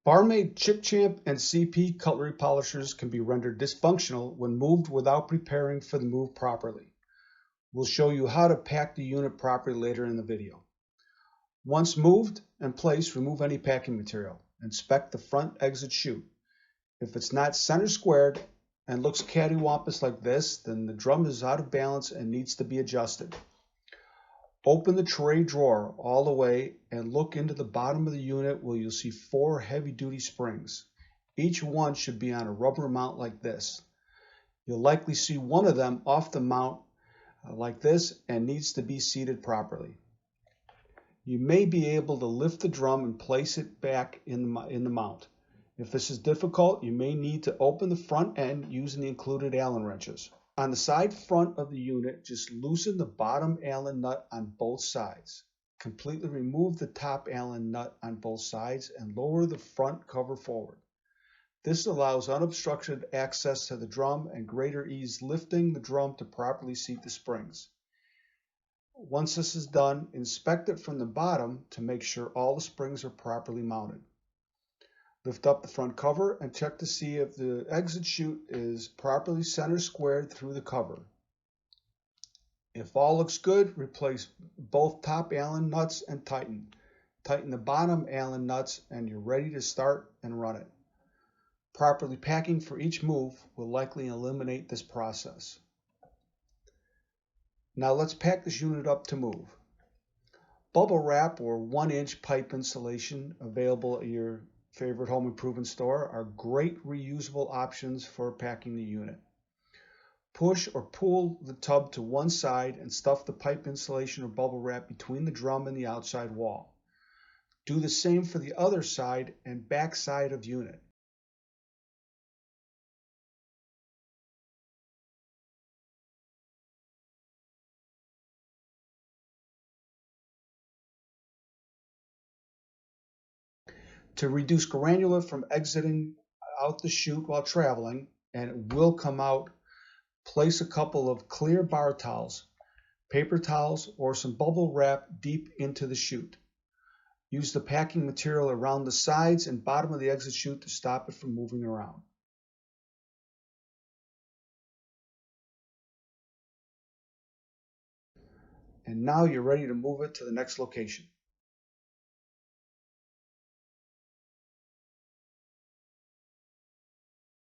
Barmaid Chip Champ and CP cutlery polishers can be rendered dysfunctional when moved without preparing for the move properly. We'll show you how to pack the unit properly later in the video. Once moved and placed, remove any packing material. Inspect the front exit chute. If it's not center squared and looks cattywampus like this, then the drum is out of balance and needs to be adjusted. Open the tray drawer all the way and look into the bottom of the unit where you'll see 4 heavy-duty springs. Each one should be on a rubber mount like this. You'll likely see one of them off the mount like this and needs to be seated properly. You may be able to lift the drum and place it back in the mount. If this is difficult, you may need to open the front end using the included Allen wrenches. On the side front of the unit, just loosen the bottom Allen nut on both sides. Completely remove the top Allen nut on both sides and lower the front cover forward. This allows unobstructed access to the drum and greater ease lifting the drum to properly seat the springs. Once this is done, inspect it from the bottom to make sure all the springs are properly mounted. Lift up the front cover and check to see if the exit chute is properly center squared through the cover. If all looks good, replace both top Allen nuts and tighten. Tighten the bottom Allen nuts and you're ready to start and run it. Properly packing for each move will likely eliminate this process. Now let's pack this unit up to move. Bubble wrap or 1-inch pipe insulation available at your favorite home improvement store are great reusable options for packing the unit. Push or pull the tub to one side and stuff the pipe insulation or bubble wrap between the drum and the outside wall. Do the same for the other side and back side of unit. To reduce granular from exiting out the chute while traveling, and it will come out, place a couple of clear bar towels, paper towels, or some bubble wrap deep into the chute. Use the packing material around the sides and bottom of the exit chute to stop it from moving around. And now you're ready to move it to the next location.